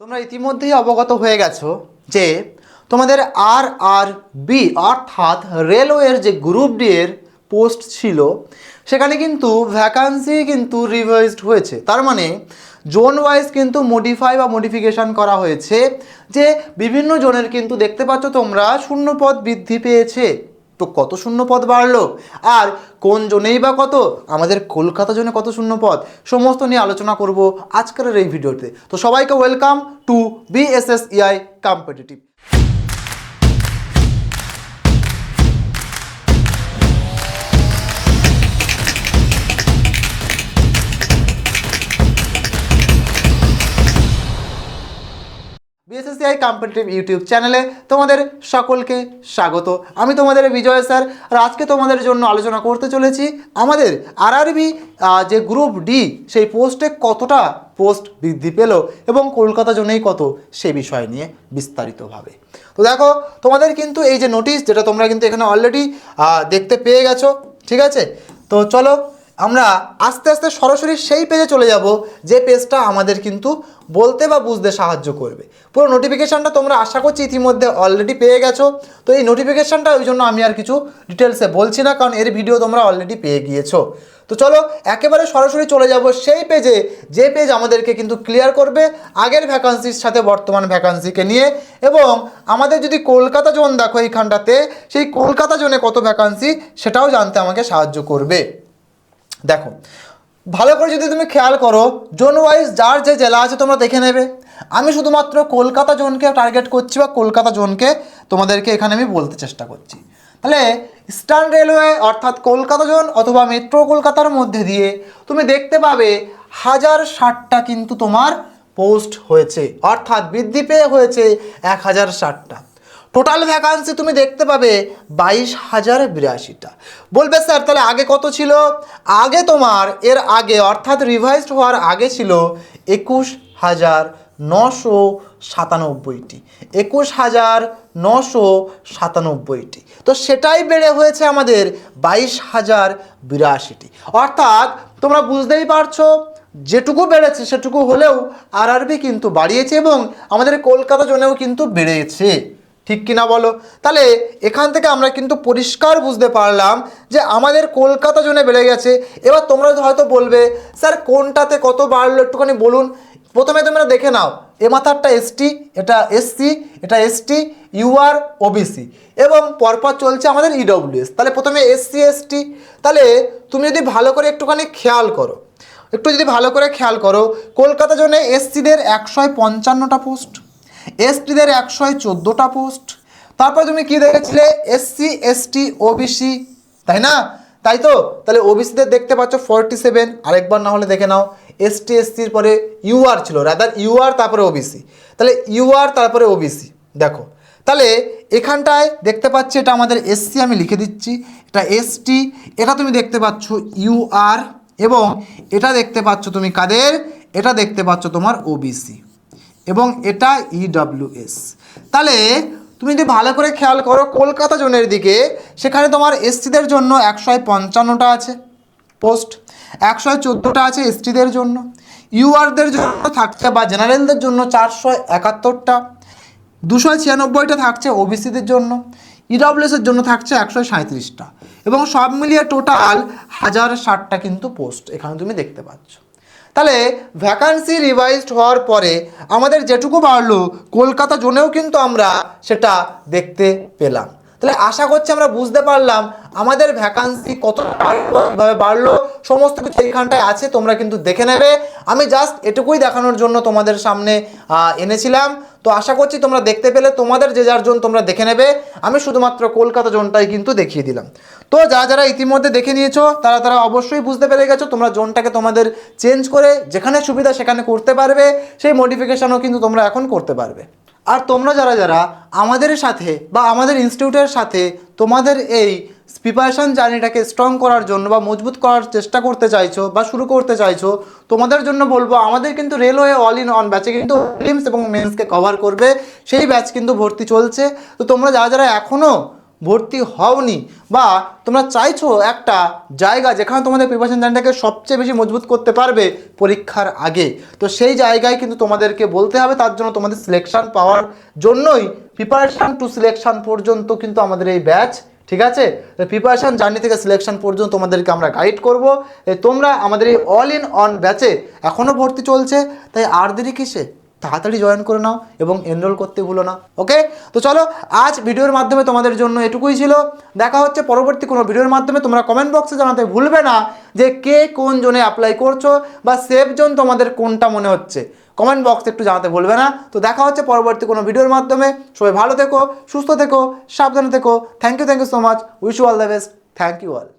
তোমরা ইতিমধ্যেই অবগত হয়ে গেছো যে তোমাদের RRB অর্থাৎ রেলওয়ের যে গ্রুপ ডি এর পোস্ট ছিল সেখানে কিন্তু ভ্যাকান্সি কিন্তু রিভাইজড হয়েছে। তার মানে জোন ওয়াইজ কিন্তু মডিফাই বা মডিফিকেশান করা হয়েছে, যে বিভিন্ন জোনের কিন্তু দেখতে পাচ্ছ তোমরা শূন্য পদ বৃদ্ধি পেয়েছে। তো কত শূন্য পদ বাড়লো আর কোন জোনেই বা কত, আমাদের কলকাতা জোনে কত শূন্য পদ, সমস্ত নিয়ে আলোচনা করব আজকের এই ভিডিওতে। তো সবাইকে welcome to BSSEI competitive. BSSEI competitive YouTube চ্যানেলে তোমাদের সকলকে স্বাগত। আমি তোমাদের বিজয় স্যার, আর আজকে তোমাদের জন্য আলোচনা করতে চলেছি আমাদের RRB যে গ্রুপ ডি সেই পোস্টে কতটা পোস্ট বৃদ্ধি পেল এবং কলকাতা জোনেই কত, সে বিষয় নিয়ে বিস্তারিতভাবে। তো দেখো, তোমাদের কিন্তু এই যে নোটিশ, যেটা তোমরা কিন্তু এখানে অলরেডি দেখতে পেয়ে গেছো, ঠিক আছে? তো চলো আমরা আস্তে আস্তে সরাসরি সেই পেজে চলে যাব যে পেজটা আমাদের কিন্তু বলতে বা বুঝতে সাহায্য করবে। পুরো নোটিফিকেশানটা তোমরা আশা করছি ইতিমধ্যে অলরেডি পেয়ে গেছো। তো এই নোটিফিকেশানটা ওই জন্য আমি আর কিছু ডিটেলসে বলছি না, কারণ এর ভিডিও তোমরা অলরেডি পেয়ে গিয়েছো। তো চলো একেবারে সরাসরি চলে যাব সেই পেজে, যে পেজ আমাদেরকে কিন্তু ক্লিয়ার করবে আগের ভ্যাকান্সির সাথে বর্তমান ভ্যাকান্সিকে নিয়ে, এবং আমাদের যদি কলকাতা জোন দেখো এইখানটাতে, সেই কলকাতা জোনে কত ভ্যাকান্সি সেটাও জানতে আমাকে সাহায্য করবে। দেখো ভালো করে যদি তুমি খেয়াল করো, জোন ওয়াইজ যার যে জেলা আছে তোমরা দেখে নেবে। আমি শুধুমাত্র কলকাতা জোনকে টার্গেট করছি বা কলকাতা জোনকে তোমাদেরকে এখানে আমি বলতে চেষ্টা করছি। তাহলে ইস্টার্ন রেলওয়ে অর্থাৎ কলকাতা জোন অথবা মেট্রো কলকাতার মধ্যে দিয়ে তুমি দেখতে পাবে 1060টা কিন্তু তোমার পোস্ট হয়েছে, অর্থাৎ বৃদ্ধি পেয়ে হয়েছে 1060টা। টোটাল ভ্যাকান্সি তুমি দেখতে পাবে 22,082টা। বলবে স্যার তাহলে আগে কত ছিল? আগে তোমার এর আগে অর্থাৎ রিভাইজড হওয়ার আগে ছিল 21,997টি, 21,997টি। তো সেটাই বেড়ে হয়েছে আমাদের 22,082টি। অর্থাৎ তোমরা বুঝতেই পারছো, যেটুকু বেড়েছে সেটুকু হলেও RRB কিন্তু বাড়িয়েছে এবং আমাদের কলকাতা জোনেও কিন্তু বেড়েছে। ঠিক কিনা বলো? তাহলে এখান থেকে আমরা কিন্তু পরিষ্কার বুঝতে পারলাম যে আমাদের কলকাতা জোনে বেড়ে গেছে। এবার তোমরা হয়তো বলবে স্যার কোনটাতে কত বাড়লো একটুখানি বলুন। প্রথমে তোমরা দেখে নাও, এ মাথারটা ST, এটা SC, এটা ST, UR, OBC এবং পরপর চলছে আমাদের EWS। তাহলে প্রথমে SC ST। তাহলে তুমি যদি ভালো করে একটুখানি খেয়াল করো, কলকাতা জোনে SCদের 155টা পোস্ট, STদের 114টা পোস্ট। তারপর তুমি কি দেখেছিলে? SC ST OBC, তাই না? তাই তো? তাহলে OBCদের দেখতে পাচ্ছ 47, আরেকবার না হলে দেখে নাও। ST SCর পরে UR ছিল, রাদার UR তারপরে OBC, তাহলে UR তারপরে OBC। দেখো তাহলে এখানটায় দেখতে পাচ্ছি এটা আমাদের SC, আমি লিখে দিচ্ছি, এটা ST, এটা তুমি দেখতে পাচ্ছ UR, এবং এটা দেখতে পাচ্ছ তুমি কাদের? এটা দেখতে পাচ্ছ তোমার OBC, এবং এটা EWS। তাহলে তুমি যদি ভালো করে খেয়াল করো কলকাতা জোনের দিকে, সেখানে তোমার SCদের জন্য 155টা আছে পোস্ট, 114টা আছে STদের জন্য, URদের জন্য থাকছে বা জেনারেলদের জন্য 471টা, 296টা থাকছে OBCদের জন্য, EWSের জন্য থাকছে 137টা, এবং সব মিলিয়ে টোটাল 1060টা কিন্তু পোস্ট এখানে তুমি দেখতে পাচ্ছ। তাহলে ভ্যাকান্সি রিভাইজড হওয়ার পরে আমাদের যেটুকু বাড়লো কলকাতা জোনেও কিন্তু আমরা সেটা দেখতে পেলাম। তাহলে আশা করছি আমরা বুঝতে পারলাম আমাদের ভ্যাকান্সি কতভাবে বাড়লো, সমস্ত কিছু এইখানটায় আছে, তোমরা কিন্তু দেখে নেবে। আমি জাস্ট এটুকুই দেখানোর জন্য তোমাদের সামনে এনেছিলাম। তো আশা করছি তোমরা দেখতে পেলে, তোমাদের যে যার জোন তোমরা দেখে নেবে। আমি শুধুমাত্র কলকাতা জোনটাই কিন্তু দেখিয়ে দিলাম। তো যারা ইতিমধ্যে দেখে নিয়েছো তারা অবশ্যই বুঝতে পেরে গেছো, তোমরা জোনটাকে তোমাদের চেঞ্জ করে যেখানে সুবিধা সেখানে করতে পারবে, সেই মডিফিকেশানও কিন্তু তোমরা এখন করতে পারবে। আর তোমরা যারা আমাদের সাথে বা আমাদের ইনস্টিটিউটের সাথে তোমাদের এই প্রিপারেশান জার্নিটাকে স্ট্রং করার জন্য বা মজবুত করার চেষ্টা করতে চাইছো বা শুরু করতে চাইছো, তোমাদের জন্য বলবো আমাদের কিন্তু রেলওয়ে অল ইন অন ব্যাচে কিন্তু প্রিলিমস এবং মেন্সকে কভার করবে, সেই ব্যাচ কিন্তু ভর্তি চলছে। তো তোমরা যারা এখনও ভর্তি হওনি বা তোমরা চাইছো একটা জায়গা যেখানে তোমাদের প্রিপারেশন জার্নিটাকে সবচেয়ে বেশি মজবুত করতে পারবে পরীক্ষার আগে, তো সেই জায়গায় কিন্তু তোমাদেরকে বলতে হবে। তার জন্য তোমাদের সিলেকশন পাওয়ার জন্যই প্রিপারেশন টু সিলেকশন পর্যন্ত কিন্তু আমাদের এই ব্যাচ, ঠিক আছে? প্রিপারেশন জার্নি থেকে সিলেকশন পর্যন্ত তোমাদেরকে আমরা গাইড করব। তোমরা আমাদের এই অল ইন অন ব্যাচে এখনও ভর্তি চলছে, তাই আর দেরি কিসে, তাড়াতাড়ি জয়েন করে নাও এবং এনরোল করতে ভুলো না। ওকে, তো চলো আজ ভিডিওর মাধ্যমে তোমাদের জন্য এটুকুই ছিল। দেখা হচ্ছে পরবর্তী কোনো ভিডিওর মাধ্যমে। তোমরা কমেন্ট বক্সে জানাতে ভুলবে না যে কে কোন জোনে অ্যাপ্লাই করছো বা সেফ জোন তোমাদের কোনটা মনে হচ্ছে, কমেন্ট বক্সে একটু জানাতে ভুলবে না। তো দেখা হচ্ছে পরবর্তী কোনো ভিডিওর মাধ্যমে। সবাই ভালো থেকো, সুস্থ থেকো, সাবধানে থেকো। Thank you so much, wish you all the best. Thank you all.